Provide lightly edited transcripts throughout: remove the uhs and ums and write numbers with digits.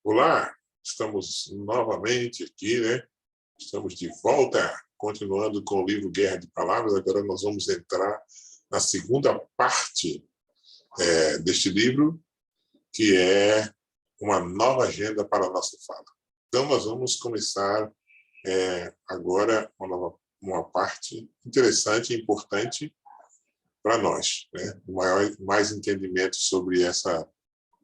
Olá, estamos novamente aqui, né? Estamos de volta, continuando com o livro Guerra de Palavras. Agora nós vamos entrar na segunda parte deste livro, que é uma nova agenda para a nossa fala. Então, nós vamos começar agora uma parte interessante e importante para nós, né? Mais entendimento sobre essa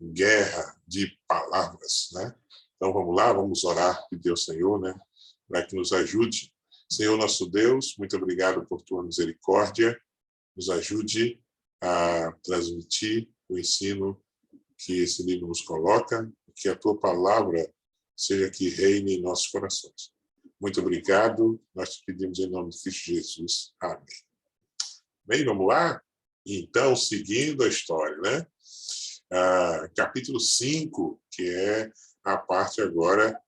guerra de palavras, né? Então vamos lá, vamos orar, pedir ao Senhor, né, para que nos ajude. Senhor nosso Deus, muito obrigado por tua misericórdia. Nos ajude a transmitir o ensino que esse livro nos coloca, que a tua palavra seja que reine em nossos corações. Muito obrigado, nós te pedimos em nome de Cristo Jesus. Amém. Bem, vamos lá? Então, seguindo a história, né? Capítulo 5, que é a parte agora,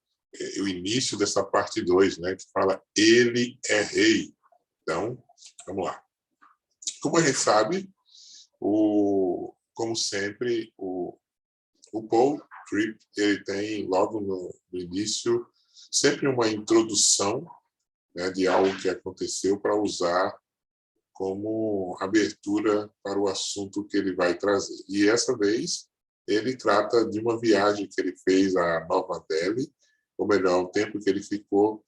o início dessa parte 2, né, que fala Ele é Rei. Então, vamos lá. Como a gente sabe, como sempre, o Paul Tripp, ele tem logo no início sempre uma introdução, né, de algo que aconteceu para usar como abertura para o assunto que ele vai trazer. E essa vez ele trata de uma viagem que ele fez a Nova Delhi, ou melhor, o tempo que ele ficou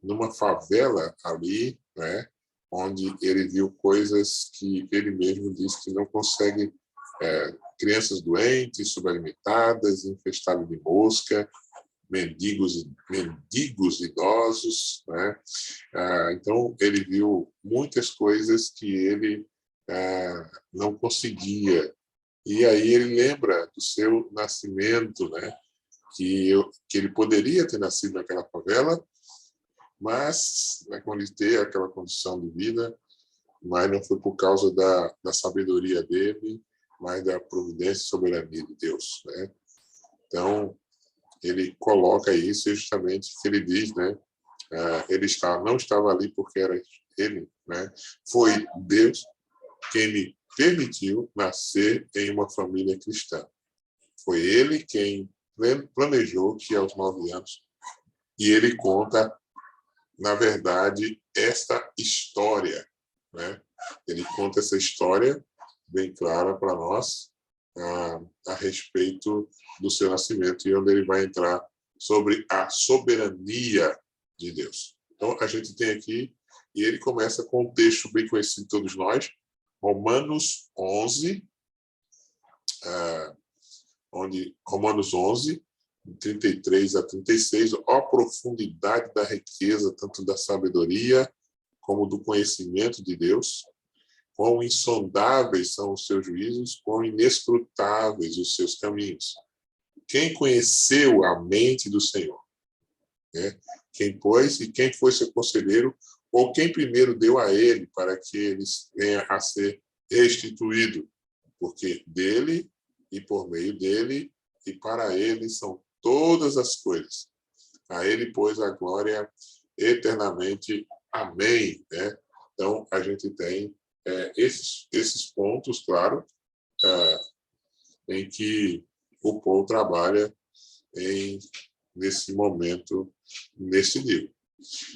numa favela ali, né, onde ele viu coisas que ele mesmo disse que não consegue, crianças doentes, subalimentadas, infestadas de mosca, mendigos idosos, né? Então ele viu muitas coisas que ele não conseguia. E aí ele lembra do seu nascimento, né? Que ele poderia ter nascido naquela favela, mas, né, quando ele teve aquela condição de vida, mas não foi por causa da sabedoria dele, mas da providência e soberania de Deus, né? Então ele coloca isso justamente que ele diz, né? Ele não estava ali porque era ele, né? Foi Deus quem me permitiu nascer em uma família cristã. Foi ele quem planejou que aos 9 anos, e ele conta, na verdade, esta história, né? Ele conta essa história bem clara para nós a respeito do seu nascimento, e onde ele vai entrar sobre a soberania de Deus. Então, a gente tem aqui, e ele começa com um texto bem conhecido de todos nós, Romanos 11, Romanos 11, 33 a 36, ó profundidade da riqueza, tanto da sabedoria como do conhecimento de Deus, quão insondáveis são os seus juízos, quão inescrutáveis os seus caminhos. Quem conheceu a mente do Senhor? Né? Quem foi seu conselheiro, ou quem primeiro deu a ele para que ele venha a ser restituído? Porque dele, e por meio dele, e para ele são todas as coisas. A ele, pois, a glória eternamente. Amém. Né? Então, a gente tem esses pontos, claro, em que o Paul trabalha nesse momento, nesse livro.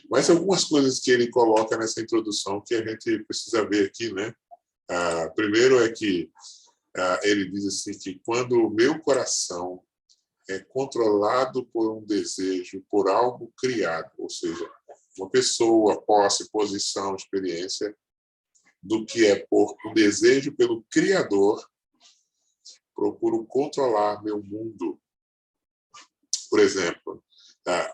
Mas algumas coisas que ele coloca nessa introdução que a gente precisa ver aqui, né? Primeiro é que ele diz assim que quando o meu coração é controlado por um desejo, por algo criado, ou seja, uma pessoa, posse, posição, experiência, do que é por um desejo pelo Criador, procuro controlar meu mundo. Por exemplo,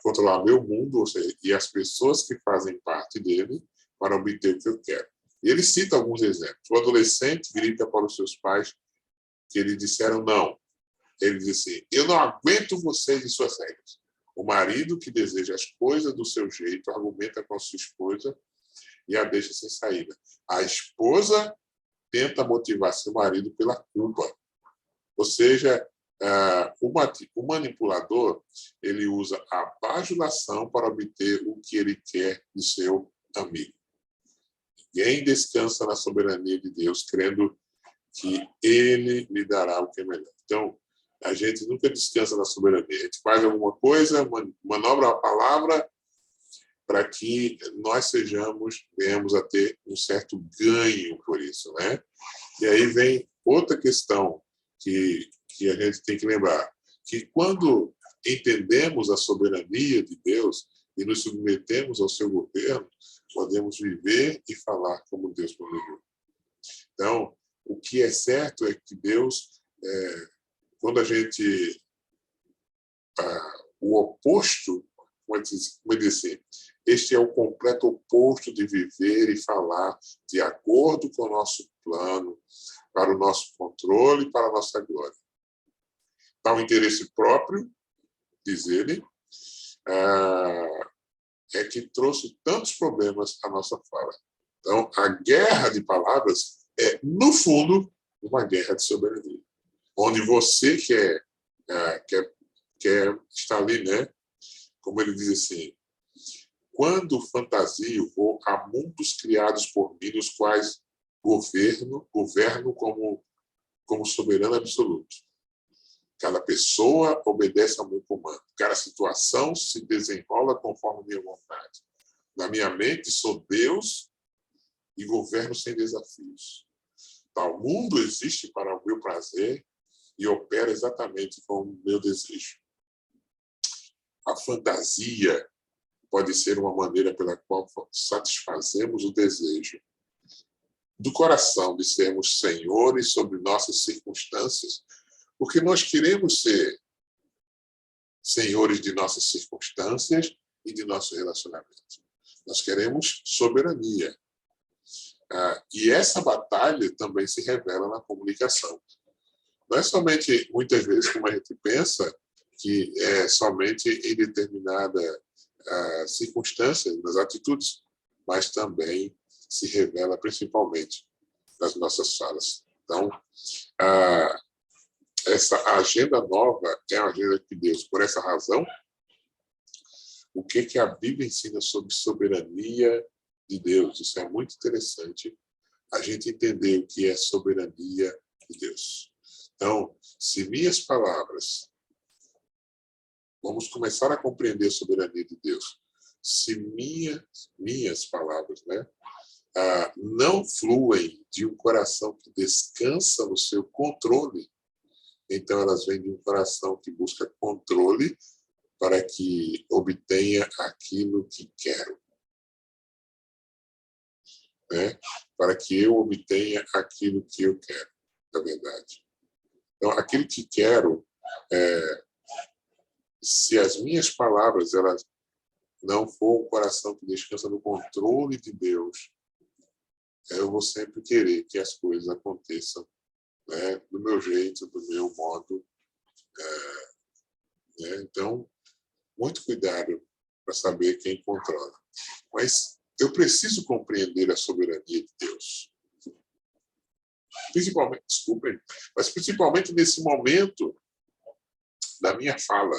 controlar meu mundo, ou seja, e as pessoas que fazem parte dele, para obter o que eu quero. E ele cita alguns exemplos. O adolescente grita para os seus pais que lhe disseram não. Ele diz assim, eu não aguento vocês e suas regras. O marido que deseja as coisas do seu jeito argumenta com a sua esposa e a deixa sem saída. A esposa tenta motivar seu marido pela culpa. Ou seja, o manipulador, ele usa a bajulação para obter o que ele quer do seu amigo. Ninguém descansa na soberania de Deus, crendo que ele lhe dará o que é melhor. Então, a gente nunca descansa na soberania. A gente faz alguma coisa, manobra a palavra para que nós venhamos a ter um certo ganho por isso, né? E aí vem outra questão que a gente tem que lembrar, que quando entendemos a soberania de Deus e nos submetemos ao seu governo, podemos viver e falar como Deus planejou. Então, o que é certo é que Deus, quando a gente... o oposto, como eu disse, este é o completo oposto de viver e falar de acordo com o nosso plano, para o nosso controle e para a nossa glória. Tal interesse próprio, diz ele, é que trouxe tantos problemas à nossa fala. Então, a guerra de palavras é, no fundo, uma guerra de soberania, onde você quer estar ali, né? Como ele diz assim, quando fantasio vou a mundos criados por mim, nos quais governo como soberano absoluto. Cada pessoa obedece ao meu comando. Cada situação se desenrola conforme minha vontade. Na minha mente, sou Deus e governo sem desafios. Tal mundo existe para o meu prazer e opera exatamente como o meu desejo. A fantasia pode ser uma maneira pela qual satisfazemos o desejo do coração de sermos senhores sobre nossas circunstâncias, porque nós queremos ser senhores de nossas circunstâncias e de nosso relacionamento. Nós queremos soberania. E essa batalha também se revela na comunicação. Não é somente, muitas vezes, como a gente pensa, que é somente em determinada circunstância, nas atitudes, mas também se revela principalmente nas nossas falas. Então, essa agenda nova é a agenda de Deus. Por essa razão, o que a Bíblia ensina sobre soberania de Deus? Isso é muito interessante, a gente entender o que é soberania de Deus. Então, se minhas palavras, vamos começar a compreender a soberania de Deus, se minhas palavras, né, não fluem de um coração que descansa no seu controle, então elas vêm de um coração que busca controle para que obtenha aquilo que quero. Né? Para que eu obtenha aquilo que eu quero, na verdade. Então, aquilo que quero, se as minhas palavras elas não for um coração que descansa no controle de Deus, eu vou sempre querer que as coisas aconteçam, né, do meu jeito, do meu modo. Né? Então, muito cuidado para saber quem controla. Mas eu preciso compreender a soberania de Deus. Principalmente, desculpem, mas principalmente nesse momento da minha fala.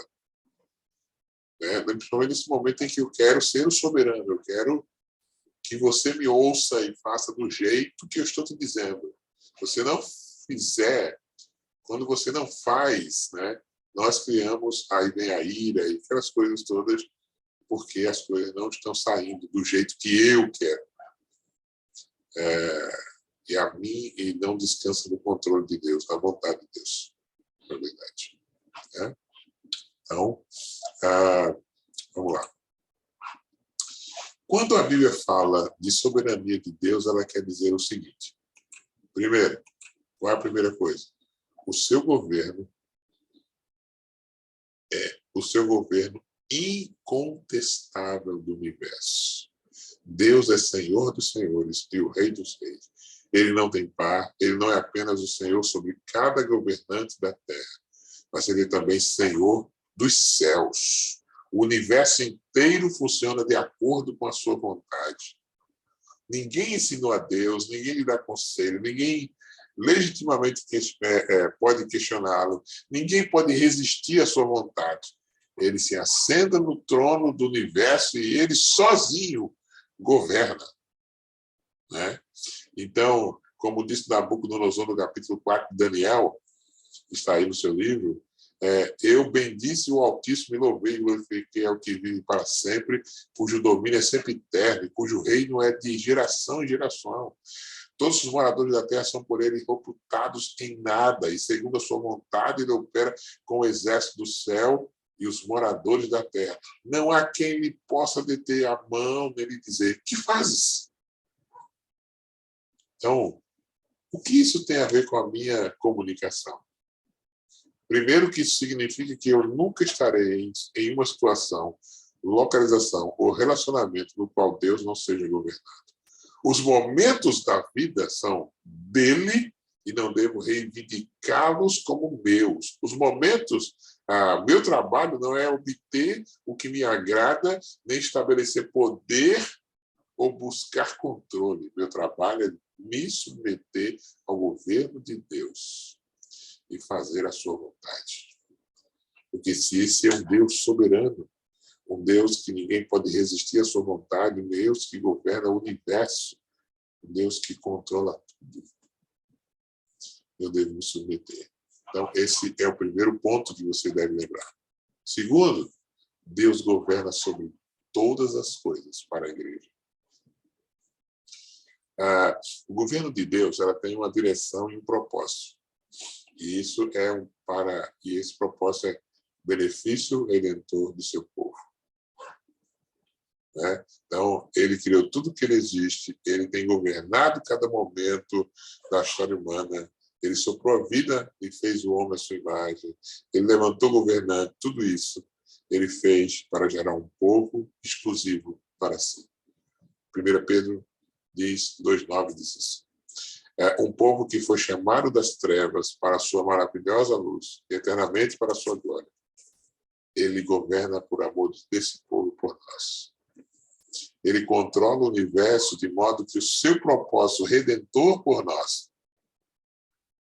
Né? Principalmente nesse momento em que eu quero ser o soberano, eu quero que você me ouça e faça do jeito que eu estou te dizendo. Se você não fizer, quando você não faz, né, nós criamos, aí vem a ira e aquelas coisas todas, porque as coisas não estão saindo do jeito que eu quero. E a mim, e não descansa no controle de Deus, na vontade de Deus, na verdade. Né? Então, vamos lá. Quando a Bíblia fala de soberania de Deus, ela quer dizer o seguinte. Primeiro, qual é a primeira coisa? O seu governo é o seu governo incontestável do universo. Deus é Senhor dos senhores e o Rei dos reis. Ele não tem par, ele não é apenas o Senhor sobre cada governante da terra, mas ele é também Senhor dos céus. O universo inteiro funciona de acordo com a sua vontade. Ninguém ensinou a Deus, ninguém lhe dá conselho, ninguém legitimamente pode questioná-lo, ninguém pode resistir à sua vontade. Ele se assenta no trono do universo e ele sozinho governa. Né? Então, como disse Nabucodonosor no capítulo 4 de Daniel, está aí no seu livro, Eu bendize o Altíssimo e louvei e glorifiquei ao que vive para sempre, cujo domínio é sempre eterno, e cujo reino é de geração em geração. Todos os moradores da terra são por ele reputados em nada, e segundo a sua vontade ele opera com o exército do céu e os moradores da terra. Não há quem lhe possa deter a mão, nem lhe dizer, que fazes? Então, o que isso tem a ver com a minha comunicação? Primeiro, que isso significa que eu nunca estarei em uma situação, localização ou relacionamento no qual Deus não seja governado. Os momentos da vida são dele e não devo reivindicá-los como meus. Os momentos, meu trabalho não é obter o que me agrada, nem estabelecer poder ou buscar controle. Meu trabalho é me submeter ao governo de Deus e fazer a sua vontade. Porque se esse é um Deus soberano, um Deus que ninguém pode resistir à sua vontade, um Deus que governa o universo, um Deus que controla tudo, eu devo me submeter. Então, esse é o primeiro ponto que você deve lembrar. Segundo, Deus governa sobre todas as coisas para a igreja. O governo de Deus, ela tem uma direção e um propósito. E isso e esse propósito é benefício redentor do seu povo. Né? Então, ele criou tudo que ele existe, ele tem governado cada momento da história humana, ele soprou a vida e fez o homem à sua imagem, ele levantou governante, tudo isso ele fez para gerar um povo exclusivo para si. 1 Pedro 2,9 diz assim, um povo que foi chamado das trevas para a sua maravilhosa luz, eternamente para a sua glória. Ele governa por amor desse povo por nós. Ele controla o universo de modo que o seu propósito redentor por nós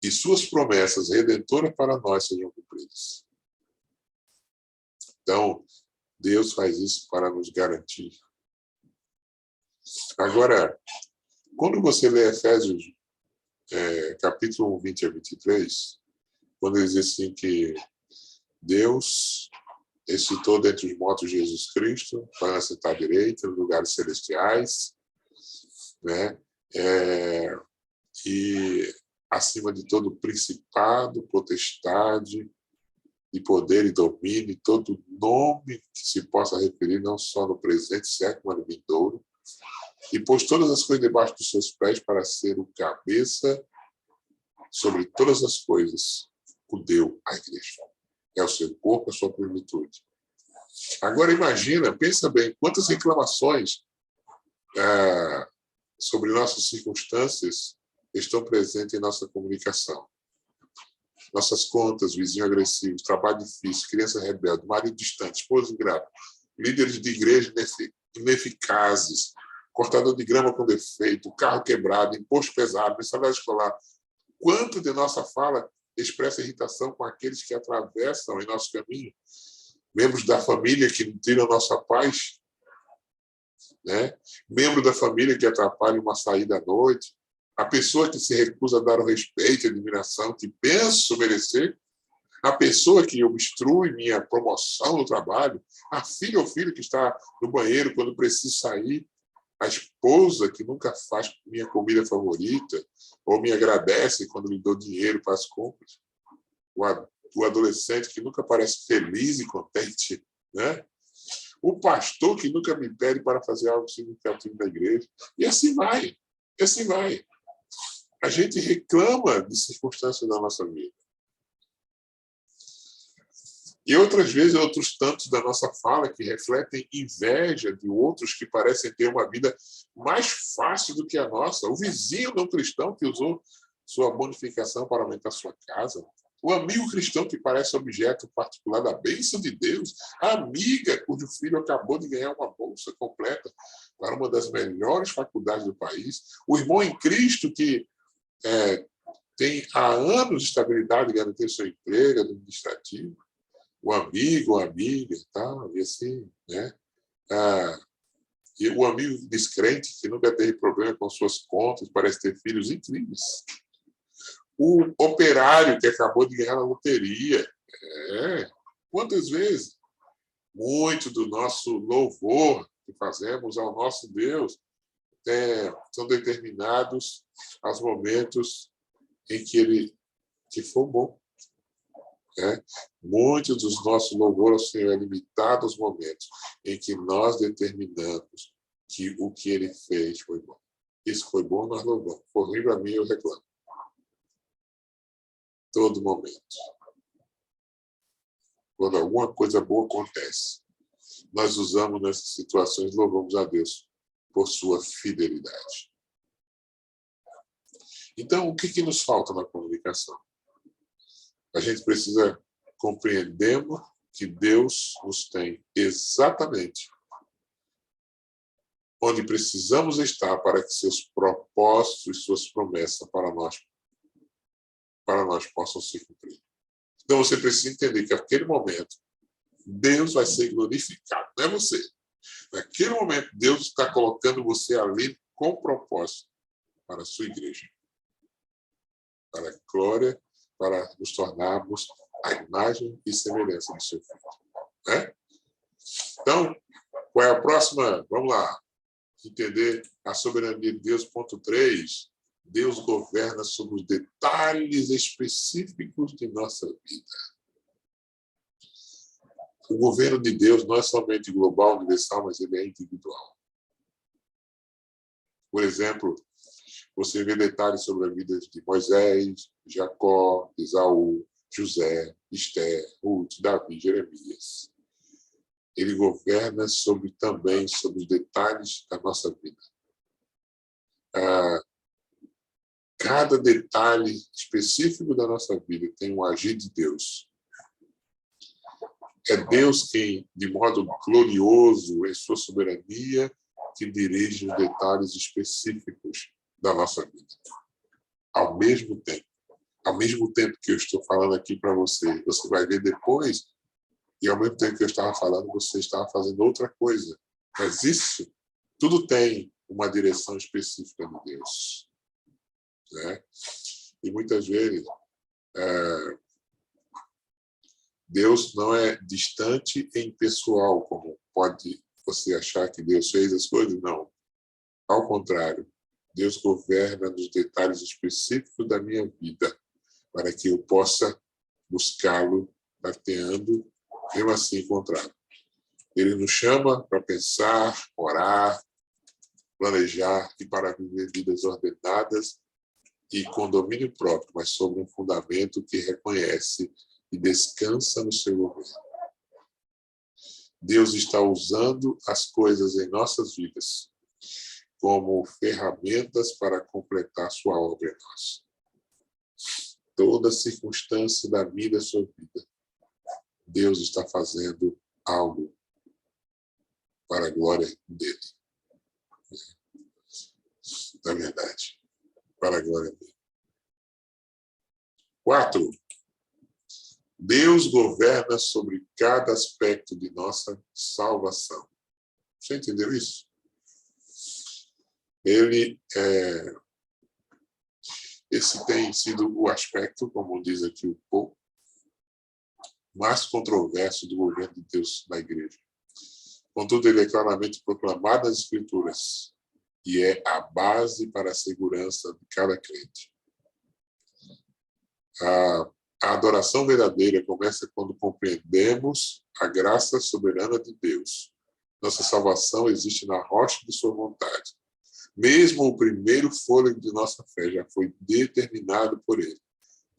e suas promessas redentoras para nós sejam cumpridas. Então, Deus faz isso para nos garantir. Agora, quando você lê Efésios, capítulo 1, 20 a 23, quando ele diz assim que Deus excitou dentre os mortos Jesus Cristo para sentar à direita, nos lugares celestiais, né? E acima de todo principado, potestade, e poder e domínio, todo nome que se possa referir, não só no presente século, mas no vindouro, e pôs todas as coisas debaixo dos seus pés para ser o cabeça sobre todas as coisas, o deu à igreja. É o seu corpo, a sua plenitude. Agora imagina, pensa bem, quantas reclamações sobre nossas circunstâncias estão presentes em nossa comunicação. Nossas contas, vizinho agressivo, trabalho difícil, criança rebelde, marido distante, esposa ingrata, líderes de igreja ineficazes, cortador de grama com defeito, carro quebrado, imposto pesado, mensalidade escolar. Quanto de nossa fala expressa irritação com aqueles que atravessam em nosso caminho? Membros da família que tiram nossa paz, né? Membro da família que atrapalha uma saída à noite, a pessoa que se recusa a dar o respeito e admiração que penso merecer, a pessoa que obstrui minha promoção no trabalho, a filha ou filho que está no banheiro quando preciso sair, a esposa que nunca faz minha comida favorita ou me agradece quando lhe dou dinheiro para as compras, o adolescente que nunca parece feliz e contente, né? O pastor que nunca me pede para fazer algo significativo na igreja. E assim vai, e assim vai. A gente reclama de circunstâncias da nossa vida. E outras vezes, outros tantos da nossa fala que refletem inveja de outros que parecem ter uma vida mais fácil do que a nossa. O vizinho não cristão que usou sua bonificação para aumentar sua casa. O amigo cristão que parece objeto particular da bênção de Deus. A amiga cujo filho acabou de ganhar uma bolsa completa para uma das melhores faculdades do país. O irmão em Cristo que tem há anos de estabilidade de garantir seu emprego administrativo. O amigo, a amiga e tal, e assim, né? E o amigo descrente que nunca teve problema com suas contas, parece ter filhos incríveis. O operário que acabou de ganhar na loteria, Quantas vezes? Muito do nosso louvor que fazemos ao nosso Deus são determinados aos momentos em que for bom. Muitos dos nossos louvores são limitados aos momentos em que nós determinamos que o que ele fez foi bom. Isso foi bom, nós louvamos. For ruim para mim, eu reclamo. Todo momento. Quando alguma coisa boa acontece, nós usamos nessas situações, louvamos a Deus por sua fidelidade. Então, o que nos falta na comunicação? A gente precisa compreender que Deus nos tem exatamente onde precisamos estar para que seus propósitos e suas promessas para nós possam se cumprir. Então, você precisa entender que, naquele momento, Deus vai ser glorificado, não é você. Naquele momento, Deus está colocando você ali com propósito para a sua igreja. Para a glória, para nos tornarmos a imagem e semelhança do seu Filho. Então, qual é a próxima? Vamos lá. Entender a soberania de Deus. Ponto 3. Deus governa sobre os detalhes específicos de nossa vida. O governo de Deus não é somente global, universal, mas ele é individual. Por exemplo, você vê detalhes sobre a vida de Moisés, Jacó, Esaú, José, Esther, Ruth, Davi, Jeremias. Ele governa também sobre os detalhes da nossa vida. Cada detalhe específico da nossa vida tem um agir de Deus. É Deus quem, de modo glorioso em sua soberania, que dirige os detalhes específicos da nossa vida. Ao mesmo tempo que eu estou falando aqui para você, você vai ver depois, e ao mesmo tempo que eu estava falando, você estava fazendo outra coisa. Mas isso, tudo tem uma direção específica de Deus. E muitas vezes, Deus não é distante e impessoal, como pode você achar que Deus fez as coisas. Não. Ao contrário, Deus governa nos detalhes específicos da minha vida, para que eu possa buscá-lo, tateando, mesmo assim encontrá-lo. Ele nos chama para pensar, orar, planejar e para viver vidas ordenadas e com domínio próprio, mas sobre um fundamento que reconhece e descansa no seu governo. Deus está usando as coisas em nossas vidas como ferramentas para completar sua obra em nós. Toda circunstância da vida, sua vida, Deus está fazendo algo para a glória dele. Na verdade, para a glória dele. 4. Deus governa sobre cada aspecto de nossa salvação. Você entendeu isso? Esse tem sido o aspecto, como diz aqui o Paul, mais controverso do governo de Deus na igreja. Contudo, ele é claramente proclamado nas Escrituras e é a base para a segurança de cada crente. A adoração verdadeira começa quando compreendemos a graça soberana de Deus. Nossa salvação existe na rocha de sua vontade. Mesmo o primeiro fôlego de nossa fé já foi determinado por ele,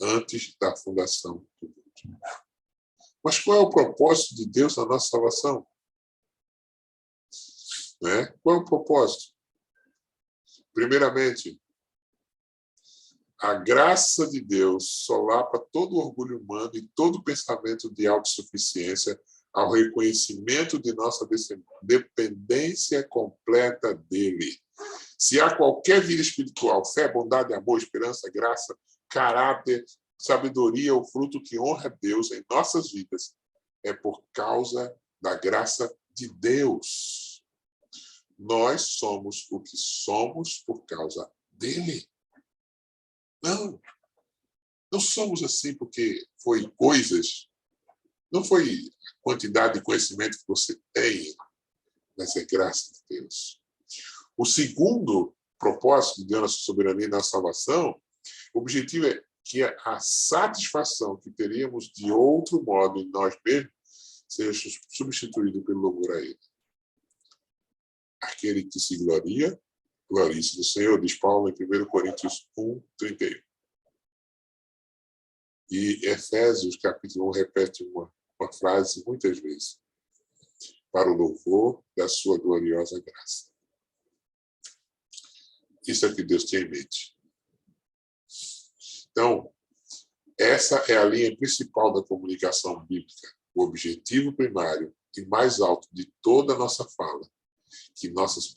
antes da fundação do mundo. Mas qual é o propósito de Deus na nossa salvação? Qual é o propósito? Primeiramente, a graça de Deus solapa todo orgulho humano e todo pensamento de autossuficiência ao reconhecimento de nossa dependência completa dele. Se há qualquer vida espiritual, fé, bondade, amor, esperança, graça, caráter, sabedoria, o fruto que honra Deus em nossas vidas, é por causa da graça de Deus. Nós somos o que somos por causa dele. Não somos assim porque foi coisas Não foi a quantidade de conhecimento que você tem, mas é graça de Deus. O segundo propósito de Deus na sua soberania e na salvação, o objetivo é que a satisfação que teríamos de outro modo em nós mesmos seja substituída pelo louvor a Ele. Aquele que se gloria, glorie-se no Senhor, diz Paulo em 1 Coríntios 1, 31. E Efésios, capítulo 1, repete uma frase muitas vezes. Para o louvor da sua gloriosa graça. Isso é o que Deus tem em mente. Então, essa é a linha principal da comunicação bíblica. O objetivo primário e mais alto de toda a nossa fala. Que nossas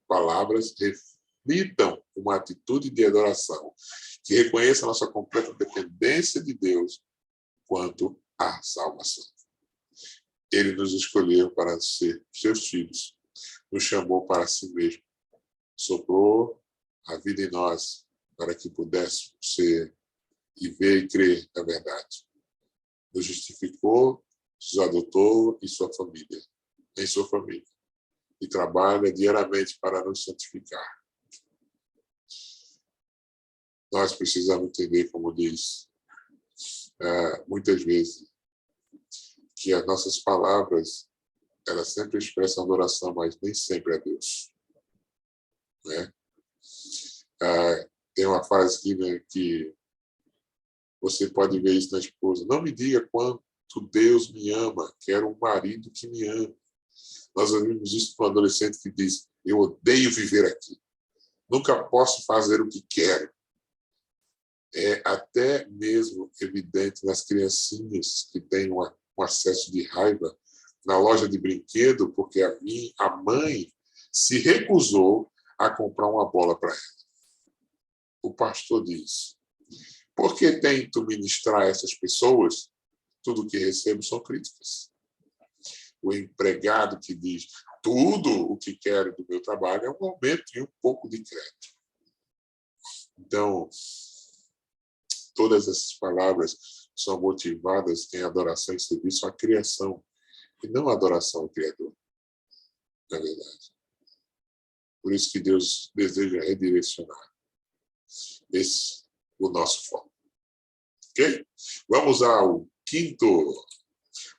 palavras reflitam uma atitude de adoração. Que reconheça a nossa completa dependência de Deus quanto à salvação. Ele nos escolheu para ser seus filhos. Nos chamou para si mesmo. Soprou a vida em nós para que pudéssemos ser e ver e crer na verdade. Nos justificou, nos adotou em sua família. E trabalha diariamente para nos santificar. Nós precisamos entender, como diz muitas vezes, que as nossas palavras, elas sempre expressam adoração, mas nem sempre a Deus. Né? Tem uma frase aqui, né, que você pode ver isso na esposa. Não me diga quanto Deus me ama, quero um marido que me ame. Nós ouvimos isso com um adolescente que diz, eu odeio viver aqui. Nunca posso fazer o que quero. É até mesmo evidente nas criancinhas que têm um acesso de raiva na loja de brinquedo, porque a mãe se recusou a comprar uma bola para ela. O pastor diz, por que tento ministrar essas pessoas? Tudo que recebo são críticas. O empregado que diz, tudo o que quero do meu trabalho é um aumento e um pouco de crédito. Então, todas essas palavras são motivadas em adoração e serviço à criação, e não adoração ao Criador, na verdade. Por isso que Deus deseja redirecionar o nosso foco. Ok? Vamos ao quinto.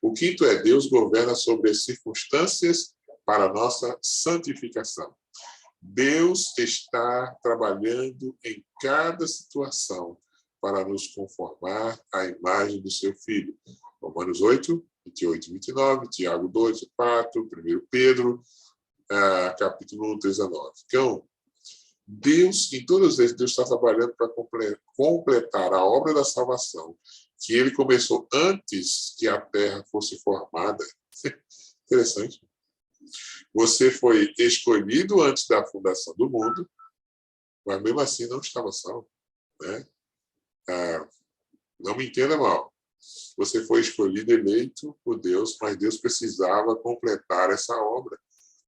O quinto é Deus governa sobre as circunstâncias para a nossa santificação. Deus está trabalhando em cada situação para nos conformar à imagem do seu Filho. Romanos 8, 28 e 29, Tiago 2, 4, 1 Pedro, capítulo 1, 19. Então, Deus, em todas vezes, Deus está trabalhando para completar a obra da salvação, que ele começou antes que a terra fosse formada. Interessante. Você foi escolhido antes da fundação do mundo, mas mesmo assim não estava salvo. Né? Não me entenda mal. Você foi escolhido, eleito por Deus, mas Deus precisava completar essa obra.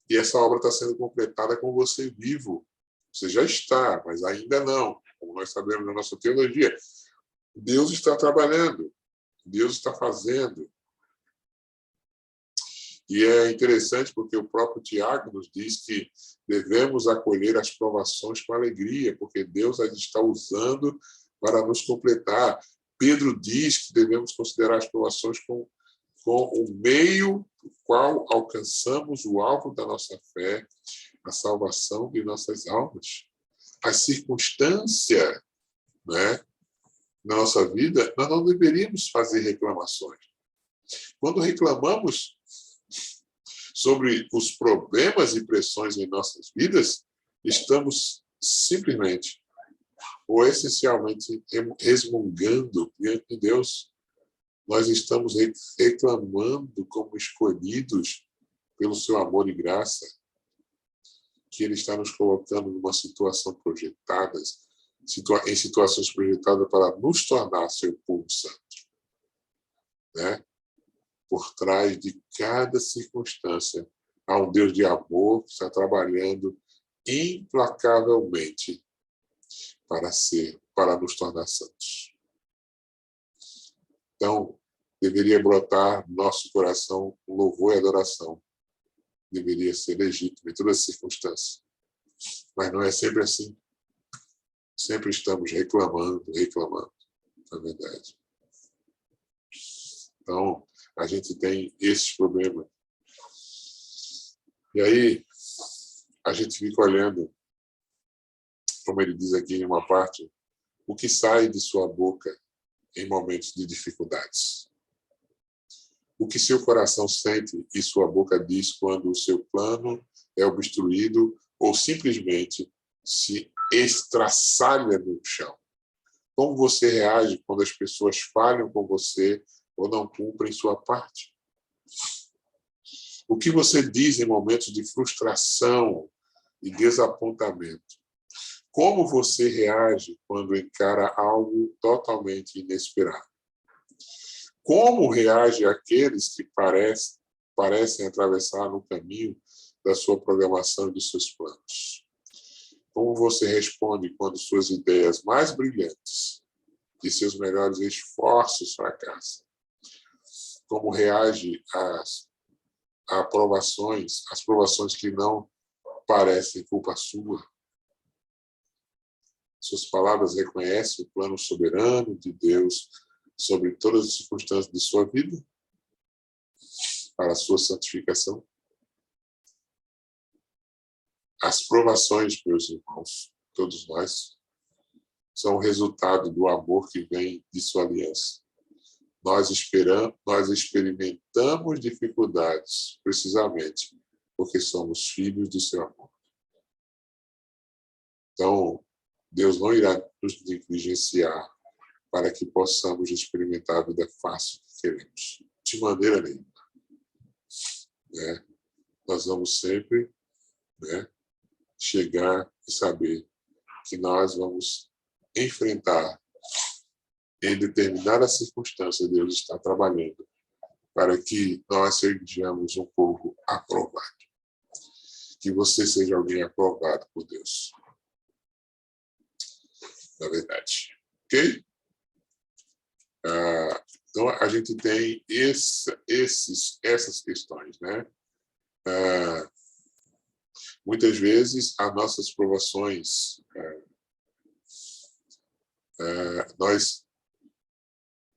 E essa obra está sendo completada com você vivo. Você já está, mas ainda não. Como nós sabemos na nossa teologia. Deus está trabalhando. Deus está fazendo. E é interessante porque o próprio Tiago nos diz que devemos acolher as provações com alegria, porque Deus as está usando para nos completar. Pedro diz que devemos considerar as provações com o meio do qual alcançamos o alvo da nossa fé, a salvação de nossas almas. A circunstância, né, na nossa vida, nós não deveríamos fazer reclamações. Quando reclamamos sobre os problemas e pressões em nossas vidas, estamos simplesmente ou essencialmente resmungando diante de Deus. Nós estamos reclamando como escolhidos pelo seu amor e graça, que ele está nos colocando numa situação projetada, em situações projetadas para nos tornar seu povo santo. Né? Por trás de cada circunstância, há um Deus de amor que está trabalhando implacavelmente para nos tornar santos. Então, deveria brotar no nosso coração um louvor e adoração. Deveria ser legítimo em todas as circunstâncias. Mas não é sempre assim. Sempre estamos reclamando, na verdade. Então, a gente tem esses problemas. E aí, a gente fica olhando, como ele diz aqui em uma parte, o que sai de sua boca em momentos de dificuldades. O que seu coração sente e sua boca diz quando o seu plano é obstruído ou simplesmente se estraçalha no chão. Como você reage quando as pessoas falham com você ou não cumprem sua parte? O que você diz em momentos de frustração e desapontamento? Como você reage quando encara algo totalmente inesperado? Como reage aqueles que parecem atravessar no caminho da sua programação e dos seus planos? Como você responde quando suas ideias mais brilhantes e seus melhores esforços fracassam? Como reage às provações que não parecem culpa sua? Suas palavras reconhecem o plano soberano de Deus sobre todas as circunstâncias de sua vida para a sua santificação? As provações, meus irmãos, todos nós, são o resultado do amor que vem de sua aliança. Nós experimentamos dificuldades, precisamente porque somos filhos do seu amor. Então, Deus não irá nos negligenciar para que possamos experimentar a vida fácil que queremos. De maneira nenhuma. Nós vamos sempre chegar e saber que nós vamos enfrentar em determinadas circunstâncias. Deus está trabalhando para que nós sejamos um povo aprovado. Que você seja alguém aprovado por Deus. Na verdade. Ok? Então, a gente tem essas questões, né? Muitas vezes, as nossas provações,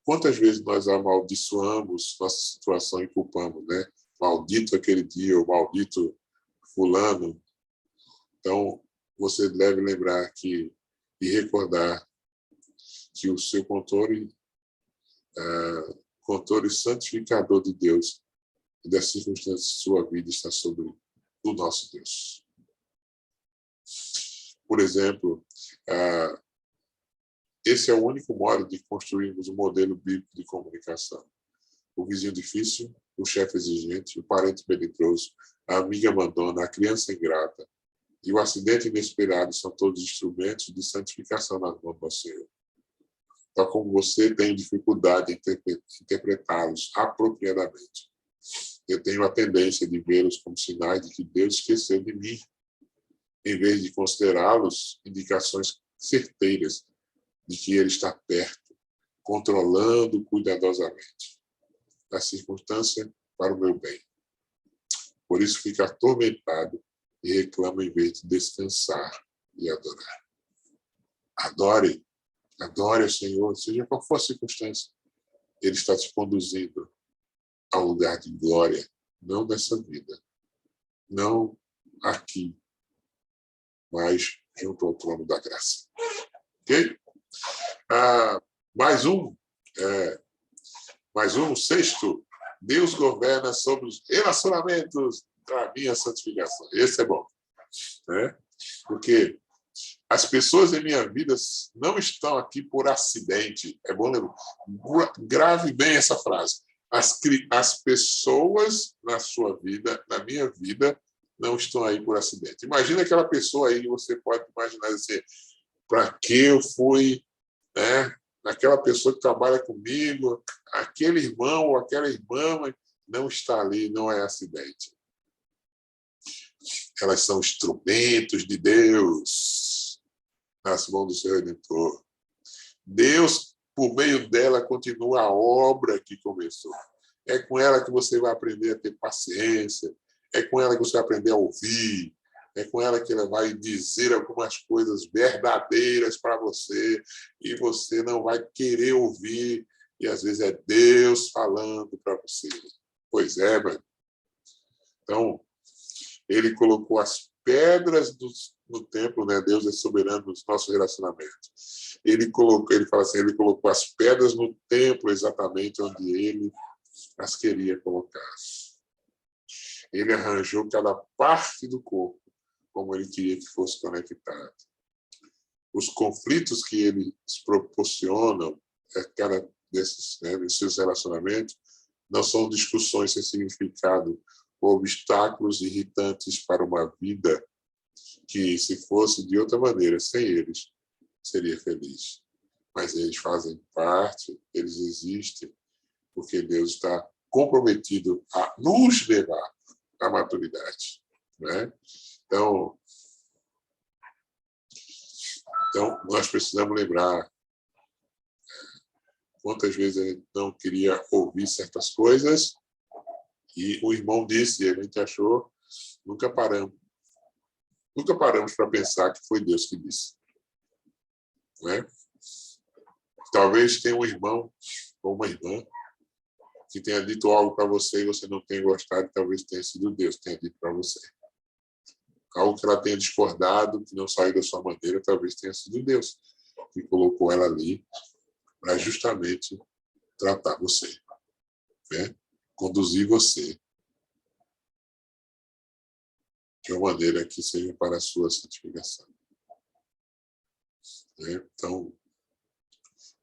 quantas vezes nós amaldiçoamos nossa situação e culpamos, né? Maldito aquele dia, ou maldito fulano. Então, você deve lembrar e recordar que o seu controle santificador de Deus e das circunstâncias de sua vida está sobre o nosso Deus. Por exemplo, esse é o único modo de construirmos um modelo bíblico de comunicação. O vizinho difícil, o chefe exigente, o parente melindroso, a amiga abandona, a criança ingrata e o acidente inesperado são todos instrumentos de santificação nas mãos do Senhor. Tal como você tem dificuldade em interpretá-los apropriadamente. Eu tenho a tendência de vê-los como sinais de que Deus esqueceu de mim, em vez de considerá-los indicações certeiras de que Ele está perto, controlando cuidadosamente a circunstância para o meu bem. Por isso fica atormentado e reclama em vez de descansar e adorar. Adore o Senhor, seja qual for a circunstância. Ele está te conduzindo ao lugar de glória, não dessa vida, não aqui, mas junto ao trono da graça. Ok? Mais um, sexto. Deus governa sobre os relacionamentos da minha santificação. Esse é bom. Né? Porque as pessoas em minha vida não estão aqui por acidente. É bom lembrar. Grave bem essa frase. As pessoas na sua vida, na minha vida, não estão aí por acidente. Imagina aquela pessoa aí, você pode imaginar assim, para que eu fui, aquela pessoa que trabalha comigo, aquele irmão ou aquela irmã não está ali, não é acidente. Elas são instrumentos de Deus nas mãos do seu Redentor. Deus por meio dela continua a obra que começou. É com ela que você vai aprender a ter paciência, é com ela que você vai aprender a ouvir, é com ela que ela vai dizer algumas coisas verdadeiras para você e você não vai querer ouvir, e às vezes é Deus falando para você. Pois é, mano. Então, ele colocou as pedras no templo, né? Deus é soberano nos nossos relacionamentos. Ele fala assim, ele colocou as pedras no templo exatamente onde ele as queria colocar. Ele arranjou cada parte do corpo como ele queria que fosse conectado. Os conflitos que eles proporcionam cada desses seus relacionamentos não são discussões sem significado ou obstáculos irritantes para uma vida que, se fosse de outra maneira, sem eles, seria feliz. Mas eles fazem parte, eles existem, porque Deus está comprometido a nos levar à maturidade. Né? Então, nós precisamos lembrar quantas vezes a gente não queria ouvir certas coisas e o irmão disse, e a gente achou, nunca paramos para pensar que foi Deus que disse. Né? Talvez tenha um irmão ou uma irmã que tenha dito algo para você e você não tenha gostado, talvez tenha sido Deus que tenha dito para você. Algo que ela tenha discordado, que não saiu da sua maneira, talvez tenha sido Deus que colocou ela ali para justamente tratar você, né? Conduzir você de uma maneira que seja para a sua santificação. Né? Então,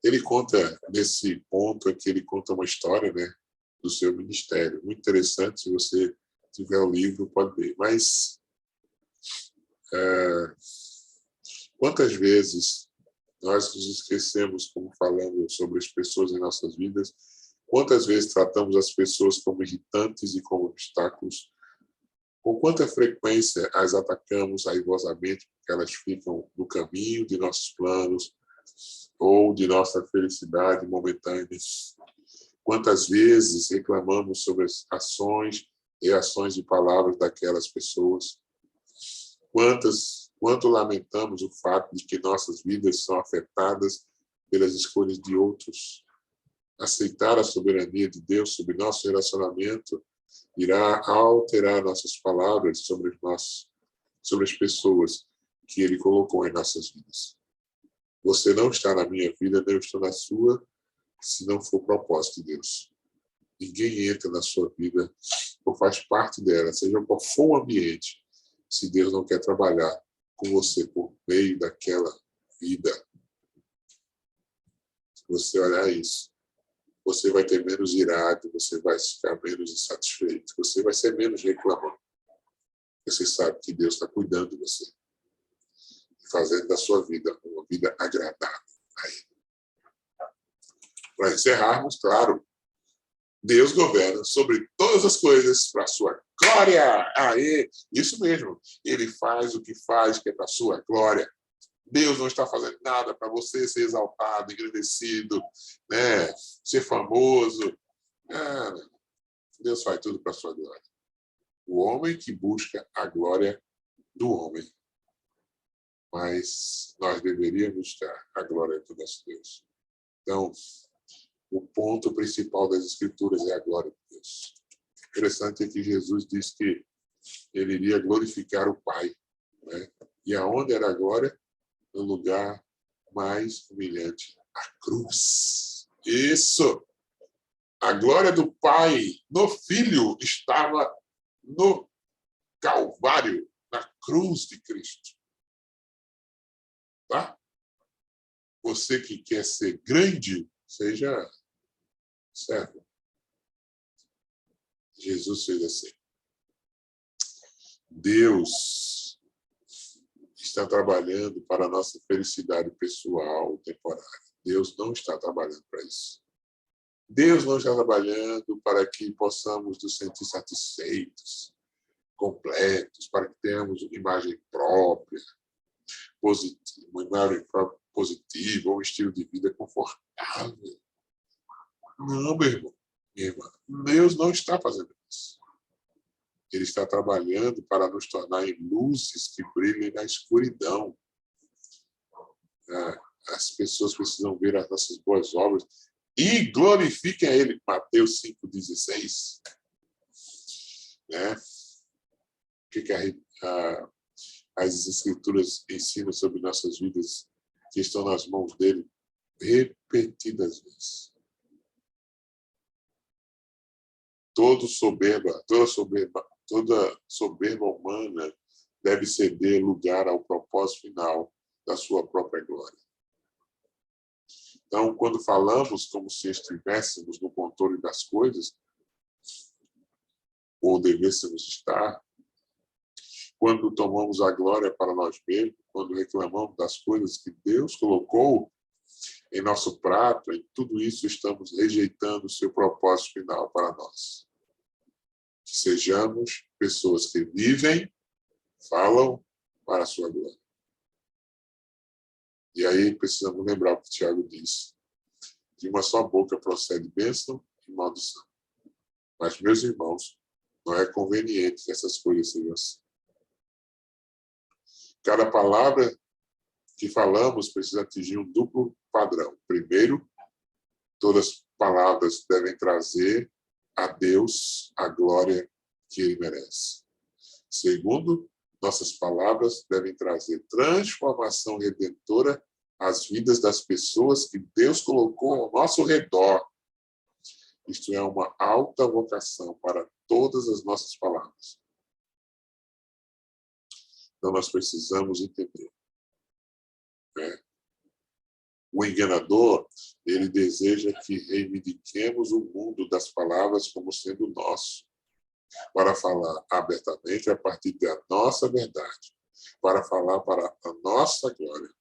ele conta, nesse ponto aqui, ele conta uma história, né, do seu ministério. Muito interessante, se você tiver o livro, pode ver. Mas, quantas vezes nós nos esquecemos, como falando sobre as pessoas em nossas vidas, quantas vezes tratamos as pessoas como irritantes e como obstáculos? Com quanta frequência as atacamos raivosamente porque elas ficam no caminho de nossos planos ou de nossa felicidade momentânea? Quantas vezes reclamamos sobre as ações e ações e palavras daquelas pessoas? Quanto lamentamos o fato de que nossas vidas são afetadas pelas escolhas de outros? Aceitar a soberania de Deus sobre nosso relacionamento irá alterar nossas palavras sobre as pessoas que Ele colocou em nossas vidas. Você não está na minha vida, eu estou na sua, se não for propósito de Deus. Ninguém entra na sua vida ou faz parte dela, seja qual for o ambiente, se Deus não quer trabalhar com você por meio daquela vida. Se você olhar isso, você vai ter menos irado, você vai ficar menos insatisfeito, você vai ser menos reclamante. Você sabe que Deus está cuidando de você e fazendo da sua vida uma vida agradável a Ele. Para encerrarmos, claro, Deus governa sobre todas as coisas para a sua glória. Aê! Isso mesmo. Ele faz o que faz, que é para a sua glória. Deus não está fazendo nada para você ser exaltado, engrandecido, né? Ser famoso. Deus faz tudo para a sua glória. O homem que busca a glória do homem. Mas nós deveríamos buscar a glória do nosso Deus. Então, o ponto principal das Escrituras é a glória de Deus. Interessante é que Jesus disse que ele iria glorificar o Pai. Né? E aonde era a glória? No lugar mais humilhante, a cruz. Isso! A glória do Pai no Filho estava no Calvário, na cruz de Cristo. Tá? Você que quer ser grande, seja servo. Jesus fez assim. Deus está trabalhando para a nossa felicidade pessoal, temporária. Deus não está trabalhando para isso. Deus não está trabalhando para que possamos nos sentir satisfeitos, completos, para que tenhamos uma imagem própria, positiva, uma imagem própria positivo, ou um estilo de vida confortável. Não, meu irmão, minha irmã. Deus não está fazendo isso. Ele está trabalhando para nos tornar em luzes que brilhem na escuridão. As pessoas precisam ver as nossas boas obras e glorifiquem a Ele. Mateus 5,16. Né? O que as Escrituras ensinam sobre nossas vidas que estão nas mãos dele repetidas vezes. Toda soberba humana deve ceder lugar ao propósito final da sua própria glória. Então, quando falamos como se estivéssemos no controle das coisas, ou devêssemos estar, quando tomamos a glória para nós mesmos, quando reclamamos das coisas que Deus colocou em nosso prato, em tudo isso estamos rejeitando o seu propósito final para nós. Que sejamos pessoas que vivem, falam para a sua glória. E aí precisamos lembrar o que Tiago disse. De uma só boca procede bênção e maldição. Mas, meus irmãos, não é conveniente que essas coisas sejam assim. Cada palavra que falamos precisa atingir um duplo padrão. Primeiro, todas as palavras devem trazer a Deus a glória que Ele merece. Segundo, nossas palavras devem trazer transformação redentora às vidas das pessoas que Deus colocou ao nosso redor. Isto é uma alta vocação para todas as nossas palavras. Então, nós precisamos entender. Né? O enganador, ele deseja que reivindiquemos o mundo das palavras como sendo nosso, para falar abertamente a partir da nossa verdade, para falar para a nossa glória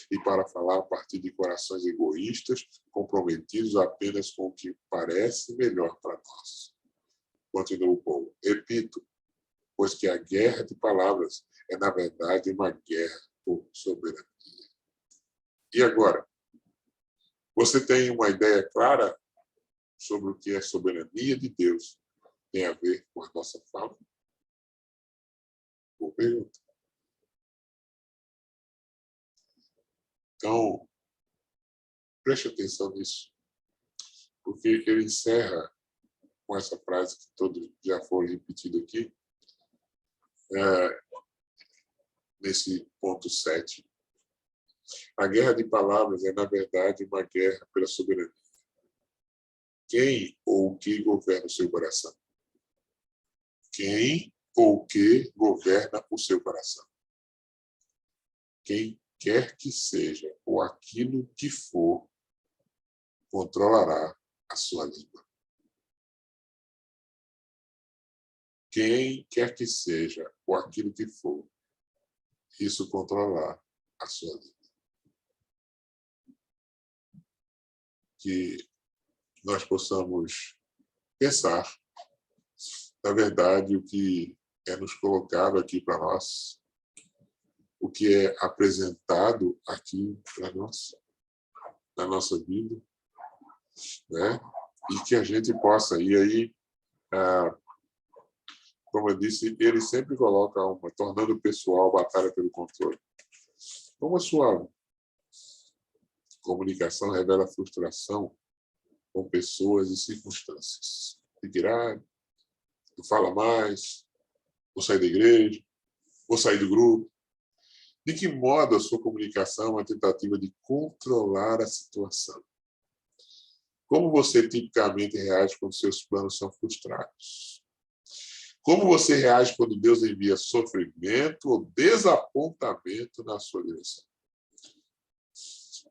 e para falar a partir de corações egoístas, comprometidos apenas com o que parece melhor para nós. Continuou Paulo. Repito, pois que a guerra de palavras é, na verdade, uma guerra por soberania. E agora? Você tem uma ideia clara sobre o que a soberania de Deus tem a ver com a nossa fala? Boa pergunta. Então, preste atenção nisso, porque ele encerra com essa frase que todos já foram repetidos aqui, nesse ponto 7. A guerra de palavras é, na verdade, uma guerra pela soberania. Quem ou o que governa o seu coração? Quem ou o que governa o seu coração? Quem quer que seja, ou aquilo que for, controlará a sua língua. Quem quer que seja, ou aquilo que for, isso controlará a sua língua. Que nós possamos pensar, na verdade, o que é nos colocado aqui para nós, o que é apresentado aqui para nós, na nossa vida, né? E que a gente possa, e aí, como eu disse, ele sempre coloca tornando pessoal a batalha pelo controle. Como a sua comunicação revela frustração com pessoas e circunstâncias. Você dirá, não fala mais, vou sair da igreja, vou sair do grupo. De que modo a sua comunicação é uma tentativa de controlar a situação? Como você tipicamente reage quando seus planos são frustrados? Como você reage quando Deus envia sofrimento ou desapontamento na sua direção?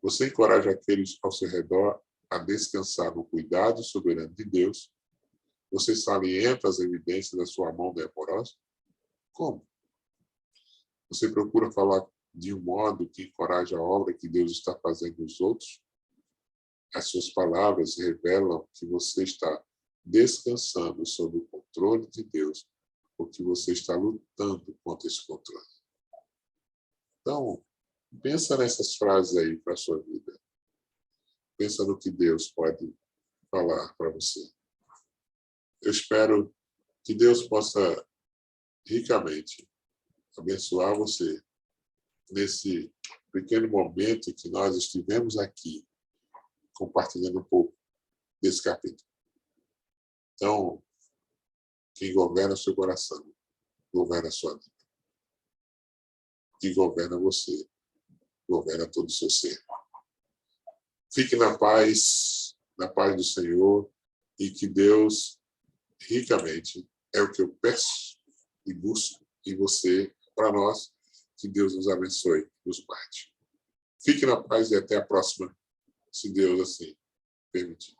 Você encoraja aqueles ao seu redor a descansar no cuidado soberano de Deus? Você salienta as evidências da sua mão demorosa? Como? Você procura falar de um modo que encoraja a obra que Deus está fazendo nos outros? As suas palavras revelam que você está descansando sob o controle de Deus, ou que você está lutando contra esse controle. Então, Pensa nessas frases aí para a sua vida. Pensa no que Deus pode falar para você. Eu espero que Deus possa ricamente abençoar você nesse pequeno momento que nós estivemos aqui compartilhando um pouco desse capítulo. Então, quem governa o seu coração, governa a sua vida. Quem governa você, governa todo o seu ser. Fique na paz do Senhor, e que Deus, ricamente, é o que eu peço e busco em você, para nós, que Deus nos abençoe, nos guarde. Fique na paz e até a próxima, se Deus assim permitir.